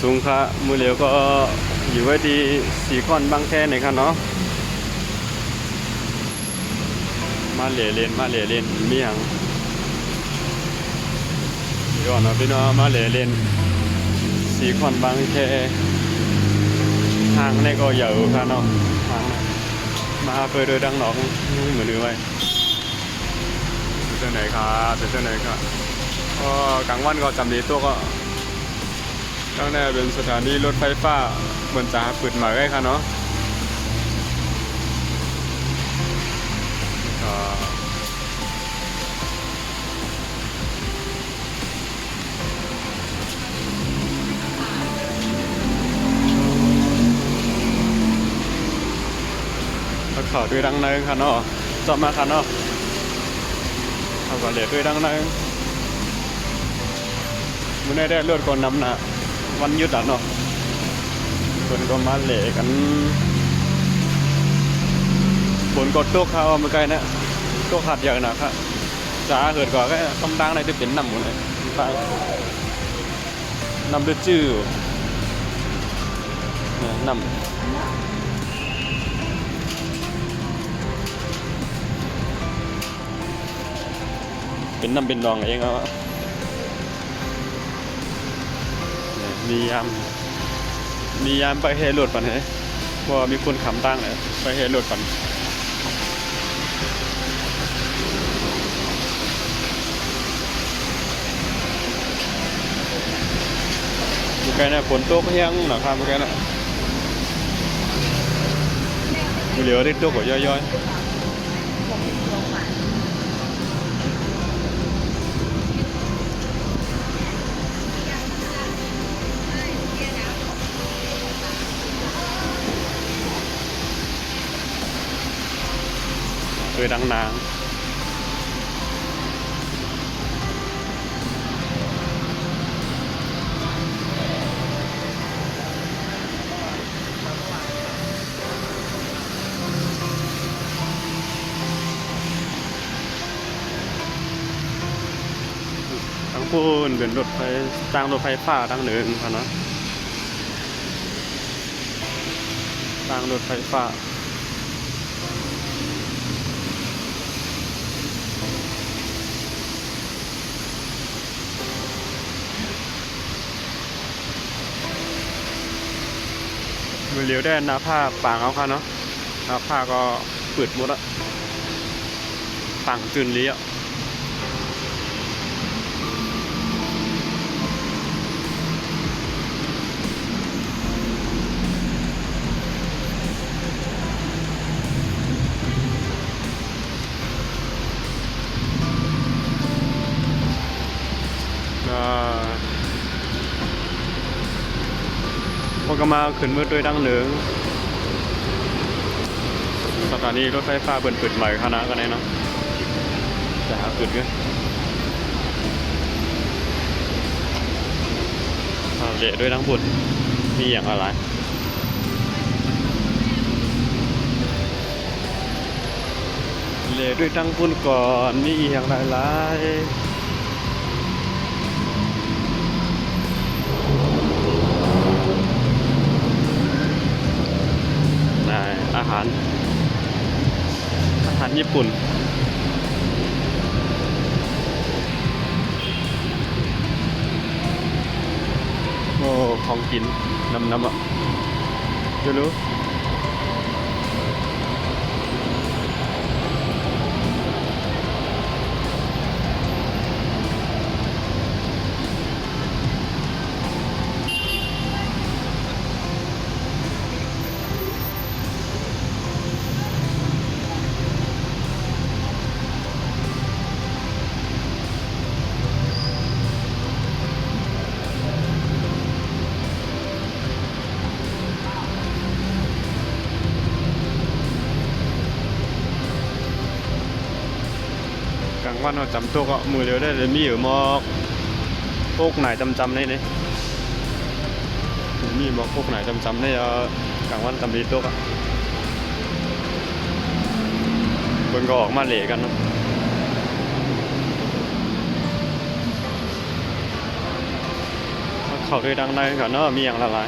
สูงค่ะมือเหลียวก็อยู่ไว้ที่สีคอนบางแคนี่ครับเนาะมาเหล่เลนมีอย่างย้อนเนาะพี่น้องมาเหล่เลนสีคอนบางแคทางนี่ก็ใหญ่ค่ะเนาะทางมาเปิดโดยดังหนองเหมือนไว้เจ้าไหนครับเจ้าไหนครับก็กลางวันก็จำดีตัวก็ข้างหน้าเป็นสถานีรถไฟฟ้าเหมือนจะเปิดใหม่ไว้ค่ะเนาะก็ขอด้วยดังนึงค่ะเนาะจบมาค่ะเนาะเขาก็เหลือด้วยดังนึงมันได้เลือดก่อนนำนะวันหยุดอ่ะเนาะคนก็มาเหล่กันบนกดโต๊ะเขาไม่ไกลนะโต๊ะขาดเยอะนะครับจ้าเกิดก่อนก็ต้องดังในที่เป็นนำหมดเลยนำด้วยจื้อนำเป็นน้ำเป็นรองเองครับมียามไปเฮโรดปันเหรอว่ามีคนขำตั้งเลยไปเฮโรดปันเมื่อกี้เนี่ยฝนตกเฮี้ยงนะครับเมื่อกี้น่ะเหลือที่ตกก็ย่อยๆดังนางทั้งพูนเป็นรถไฟตั้งรถไฟฟ้าตั้งหนึ่งครับเนาะตั้งรถไฟฟ้ามือเลี้ยวได้หน้าผ้าปางเอาค่ะเนาะหน้าผ้าก็เปิดหมดละปางจืนเลี้ยวพวกก็มาขึ้นมืดด้วยดังเหลืองสถานีรถไฟฟ้าเปิดใหม่คณะกันเลยเนาะจะหาขึ้นกันเละด้วยทั้งบุญมีอย่างอะไรเละด้วยทั้งบุญก่อนมีอย่างหลายอาหารญี่ปุ่นโอ้ของกินน้ำอ่ะจะรู้กลางวันเราจำตัวก็มือเดียวได้เลยมีอยู่มอกพวกไหนจำได้เนี่ยมีบอกพวกไหนจำได้กลางวันจำดีตัวก็คนก็ออกมาเหล่กันเนาะ เข้าด้วยดังในก่อนเนาะมีอย่างละลาย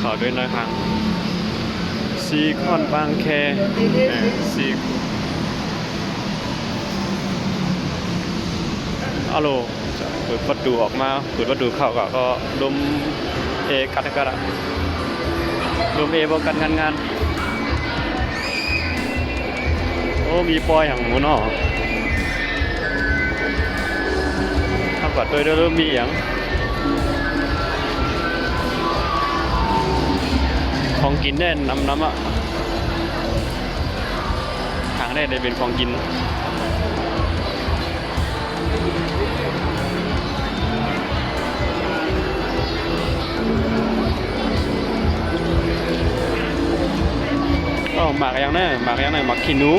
เข้าด้วยนะครับซีคอนบางแคซีฮัลโหลเปิดประตูออกมาเปิดประตูเข้าก็ลมเอกัดกระลมเอบอกกันงานโอ้มีปอยอย่างหมูนอถ้ากัดด้วยเริ่มมีอย่างของกินแน่น้ำอ่ะทางได้เป็นของกินหมักอย่างนั้นหมักขี้หนู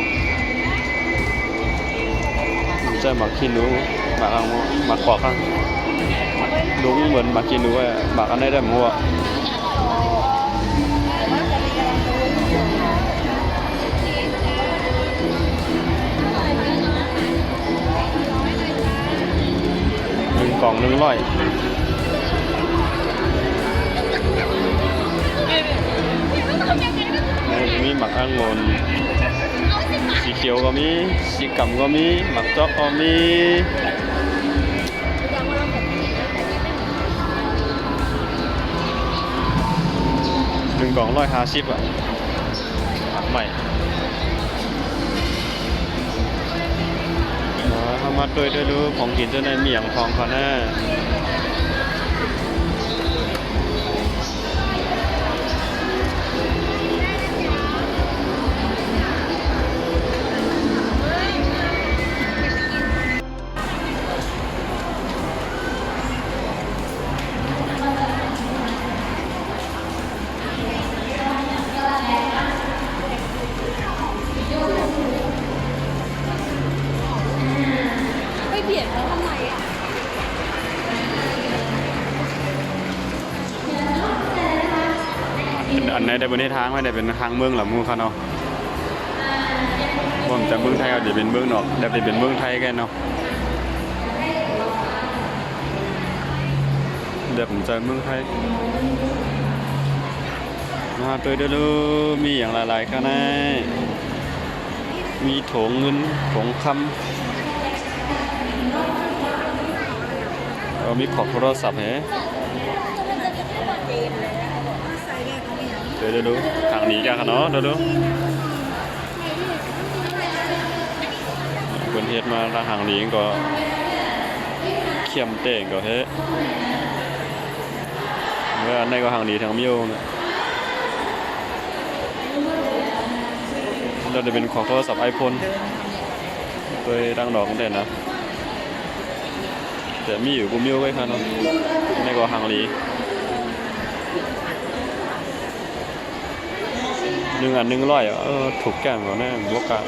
จะหมักขี้หนูหมักกอกครับลุงเหมือนหมักขี้หนูอ่ะหมักอันไหนได้หมดกล่อง100มีหมักองุ่นสีเขียวก็มีสีกำก็มีหมักจ๊อกก็มี1 กล่อง150อ่ะหมักใหม่เข้ามาด้วยดูของกินเจ้าในเมียงทองเขาแน่อันไหนได้บนทางไม่ได้เป็นทางเมืองหรือมูเขาเนาะผมจะเมืองไทยเอาจะเป็นเมืองนอกเดี๋ยวจะเป็นเมืองไทยกันเนาะเดี๋ยวผมจะเมืองไทยมาตัวเดียวมีอย่างหลายๆข้างในมีโถงเงินโถงคำมีขอบโทรศัพท์เหรอเดี๋ยวดูทางนี้กันเนาะเดี๋ยวดูเพื่อนเฮ็ดมาทางนี้ก็เขี่ยมเต่งก็เฮ้เมื่อในก็ทางนี้ทางมิวเราจะเป็นของโทรศัพท์ iPhone ตัวดังดอกแต่นะแต่มีอยู่กูมิวไว้ค่ะเนาะในก็ทางนี้1 อัน 100ถูกแก้มก่อนแน่บวกกัน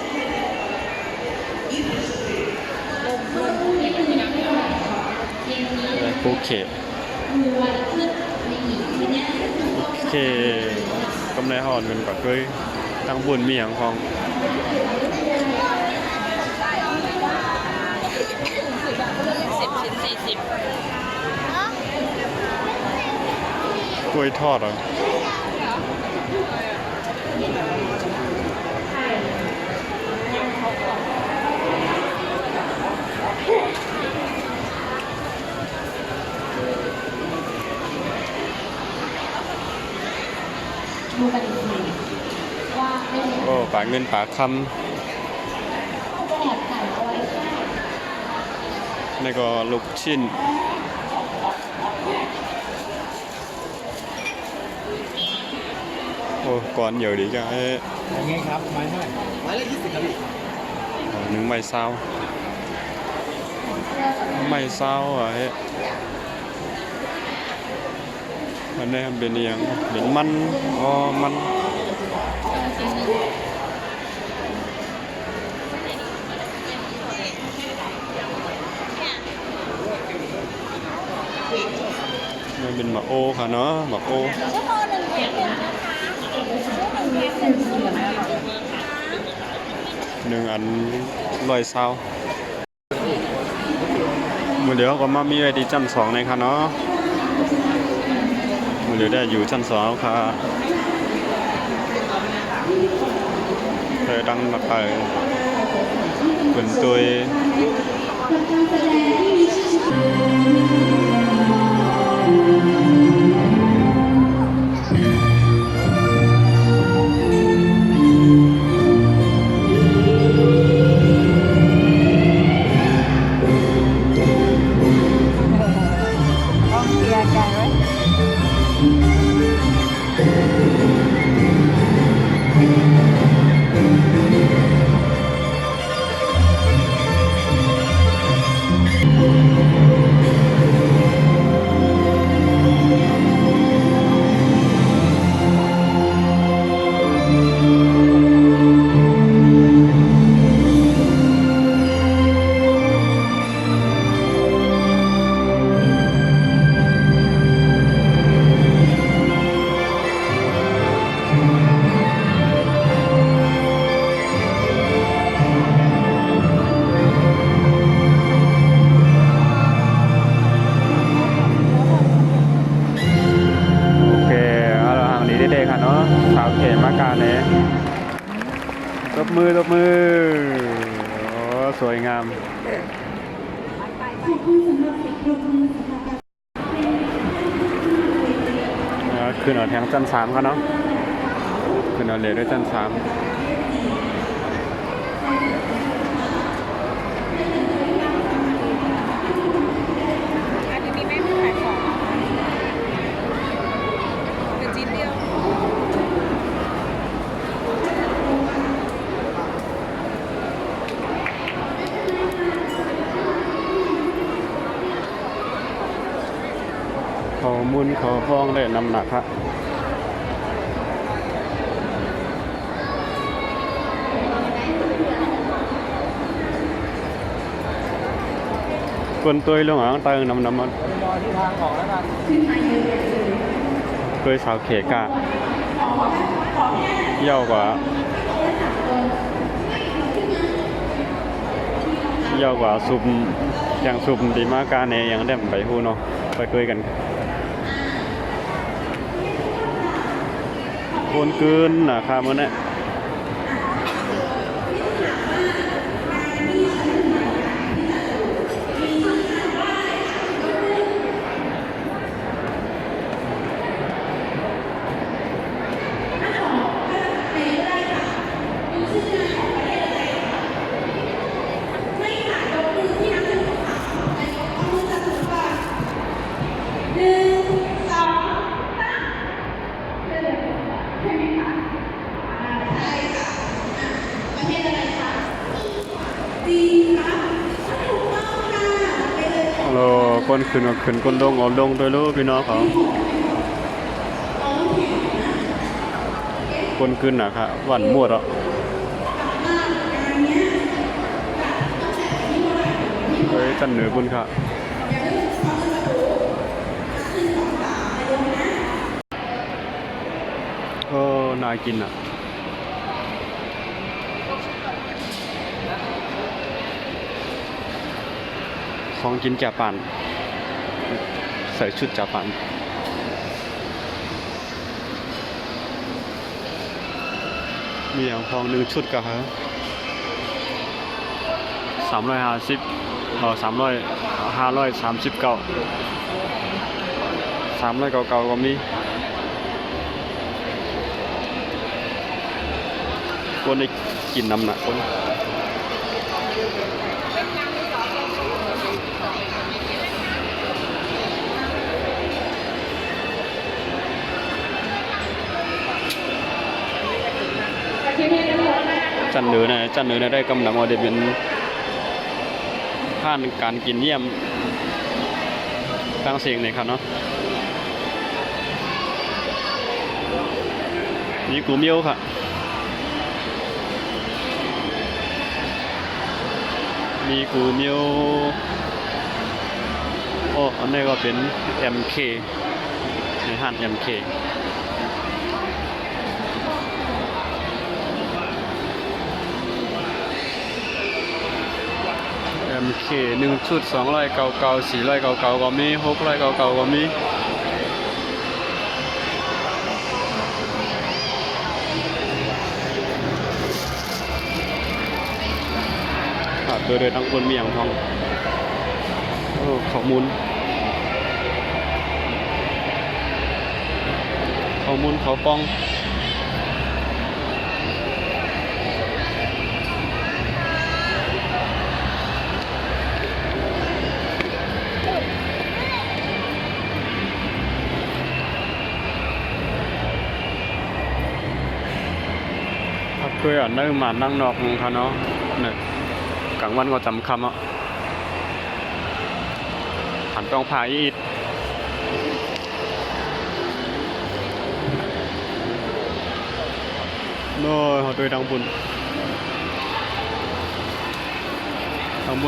โอเคกำไรห่อนเป็นกับเคยตั้งบุญมีอย่างของกล้วยทอดเหรอโอ้ปากเงินปากคำนี่ก็ลูกชิ้นโอ้ก่อนเยอะดีจังยังไงครับไม้เท่าไหร่ไม้ละ20ครับพี่1 ไม้เศร้าไม่เศร้าอ่ะอันนี้เป็นอย่างเป็นมันมัน เป็นหมากโอค่ะเนาะหมากโอ ชั่วโมงหนึ่งแถมหนึ่งนะคะชั่วโมงหนึ่งแถมหนึ่งหนึ่งอันร้อยเศร้ามือเดี๋ยวก็มามีไว้ที่ชั้นสองในค่ะเนาะมือเดี๋ยวได้อยู่ชั้นสองค่ะเคยดังมาไปเป็นตัว ต้องเคลียร์ใจไว้ โอเคเอาละทางนี้ได้ๆค่ะเนาะสาวเขมมาการเนี่ยตบมือโอ้สวยงามขึ้นเอาแทงจันสามกันเนาะขึ้นเอาเหลยด้วยจันสามอันนี้มีแม่ขายของเป็นชิ้นเดียว ขอมุนขอฟ้องได้น้ำหนักครับคนตัวลงอ่างเติมน้ำมัน รอที่ทางออกแล้วกัน เคยสาวเขกะเย่ากว่าซุปอย่างซุปดีมากการเนี่ยยังได้ไปหูเนาะไปเคยกันคนเกินนะครับมันเนี่ยโลคนขึ้นก็ขึ้นคนลงก็ลงตัวรู้พี่น้องเขาคนขึ้นนะครับหวันหมดอ่ะเฮ้ยจันเหนือบุญค่ะโอ้น่ากินอ่ะของกินจากปั่นใส่ชุดจากปั่นมีอย่างพองหนึ่งชุดกับเขา350539 300ก็มีคนได้กินน้ำหนักคนจันเหนือเนี่ยได้กำลังว่าเด็ดเป็นผ่านการกินเยี่ยมตั้งเสียงเลยครับเนาะนี่กูเมียวค่ะมีกูเมียวโอ้อันนี้ก็เป็น MK ห้าน MK MK 1 ชุด299 499ก็มี699ก็มีโดยทั้งคนมีอย่างทองข้อมูลเขากล้องเคยนั่งมานั่งนอกเขาเนาะเนี่ยกลางวันก็จำคำอ่ะหันต้องพาอีดโน้ยเขาตัวดังบุญ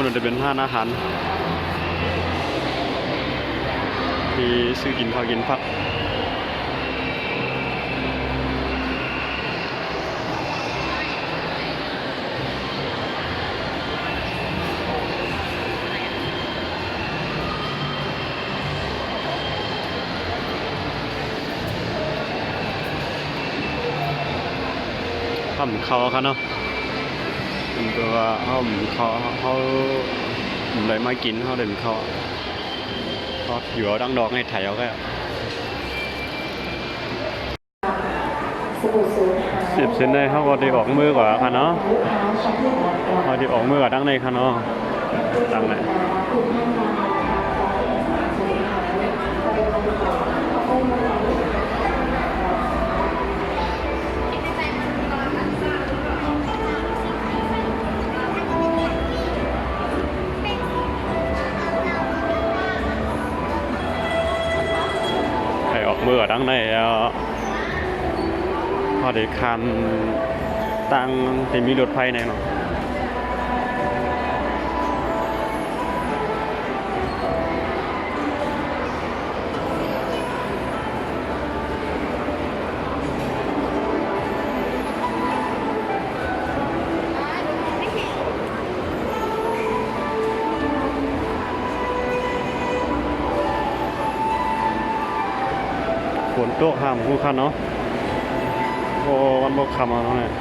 มันจะเป็นห้านอาหารที่ซื้อกินพอกินพักห้ามเขาครับเนาะมันก็ว่าห้ามเขาได้มากินเขาเดินเขาอยู่เอาดังดอกให้ไถเอาแค่10 เซนได้เขาก็ได้ออกมือกว่าค่ะเนาะเขาได้ออกมือกว่าดังในค่ะเนาะดังไหนเมื่อดังในพอได้คันตังที่มีรถไฟในเนาะฝนตกห้ามผู้คันเนาะโอ้วันบกคำเอาเนี่ย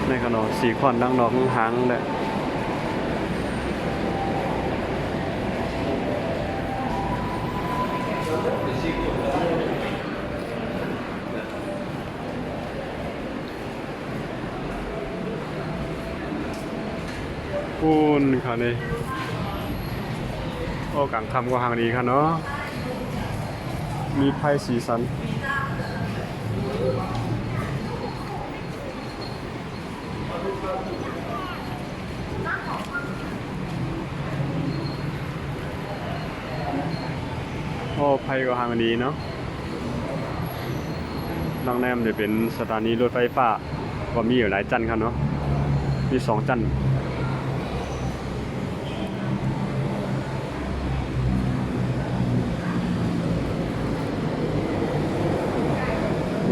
ในขนมสีขวัญดังดอกหางเลยปูนค่ะนี่โอ้กลางคำก็ห่างดีค่ะเนาะมีไพ่สีสันโอ้ไพ่ก็ห่างดีเนาะดังแนมจะเป็นสถานีรถไฟฟ้าก็มีอยู่หลายจันค่ะเนาะมี2 จัน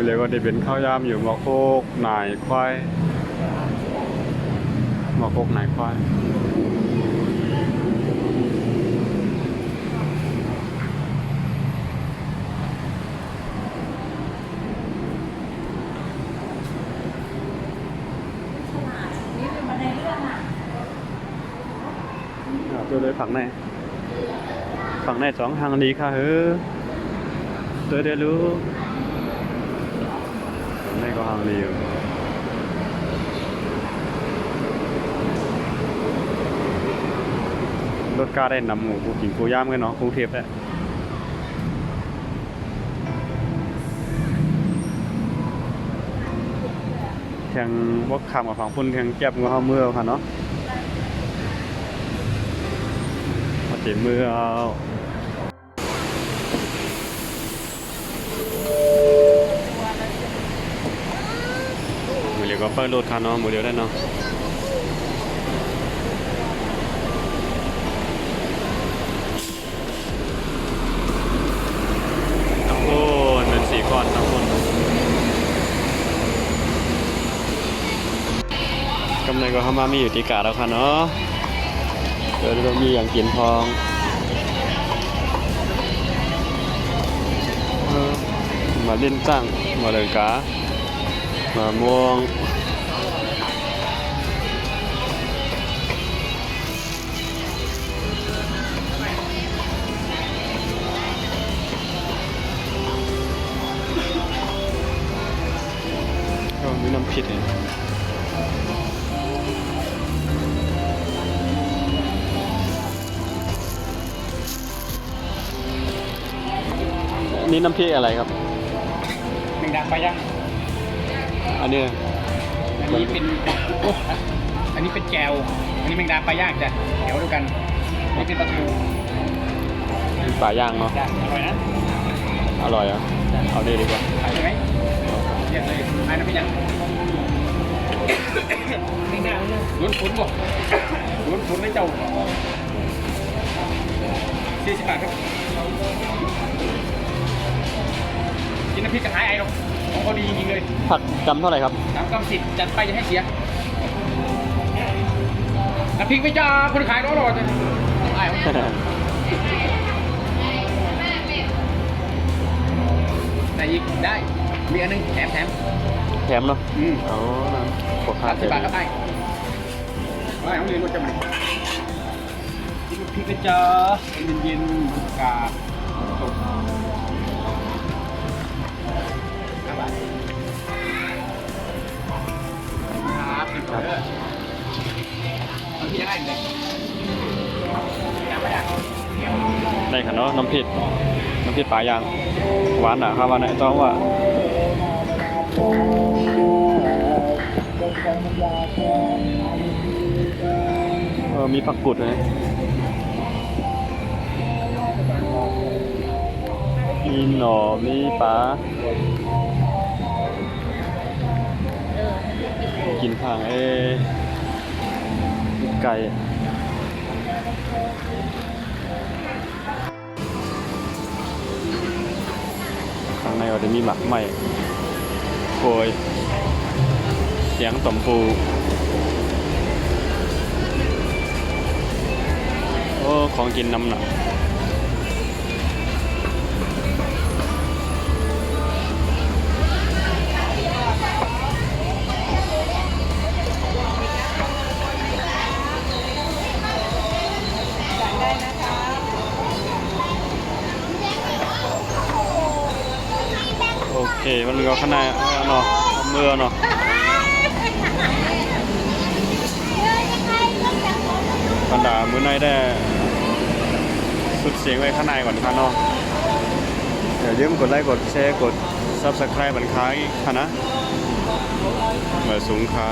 เลยก็ได้เป็นข้าวยามอยู่หมอโคกนายควายหมอโคกนายควายตัวเลยฝั่งไหน2 ทางนี้ค่ะตัวเดียวรู้ในก็ห่างดีอยู่รถกล้าได้นำหมูกูกินกูย่ามกันเนาะกรุงเทพแหละแข่งวกขับกับฝั่งพุ่นแข่งแก็บกับเขาเมื่อค่ะเนาะมาเจ็บมือเอาเรียกว่าเปิดรถคันเนาะโมเดลได้เนาะ ในก็เข้ามามีอยู่ที่กาดแล้วค่ะเนาะเดี๋ยวเรามีอย่างกินพองมาเล่นจ้างมาเลยกามาม่วงก็มีน้ำพริกเนี่ยนี่น้ำพริกอะไรครับ แมงดาปลาย่าง อันนี้ อันนี้เป็นโอ้อันนี้เป็นแจวอันนี้แมงดาปลาย่างจ้ะเดี๋ยวดูกันอันนี่เป็นปลาทู ปลาย่างเนาะ จ้ะอร่อยนะ อร่อยอ่ะเอาดีดีกว่า ขายได้ไหมเรียกเลยขายน้ำพริกยังแมงดาลุ้นฝุ่นบ่ลุ้นฝุ่นไม่เจ้า40 บาทครับกินน้ำพริกกระหายไอ้หรอกของเขาดีจริงๆเลย ผักกำเท่าไหร่ครับ 3 กำ 10จัดไปจะให้เสียน้ำพริกไม่จ้าคนขายร้อนๆจ้ะไอ้แต่อีกได้มีอันนึงแถม แถมเนาะ อืม อ๋อนะขวดขาด 30 บาทครับไอ้ไอ้ของเรียนก็จะมากินน้ำพริกนะจ๊ะเย็นๆกาดตก5 บาทครับเป็นตัวเด้อน้ำพริกอะไรเนี่ยน้ำไม่ได้ ได้ค่ะเนาะน้ำพริกปลาย่างหวานหนาครับว่าไหนต้องว่ามีผักกุดเลยมีหน่อมีปลากินผังไก่ข้างในก็จะมีหมักไหม้โกยเสียงต่อมปูโอ้ของกินน้ำหนักโอเคมันก็ข้างในเนาะเมื่อเนาะบรรดามื้อในได้สุดเสียงไว้ข้างในก่อนค่ะเนาะอย่าลืมกดไลค์กดแชร์กด Subscribe บันค้าอีกค่ะนะเหมือนสูงค่ะ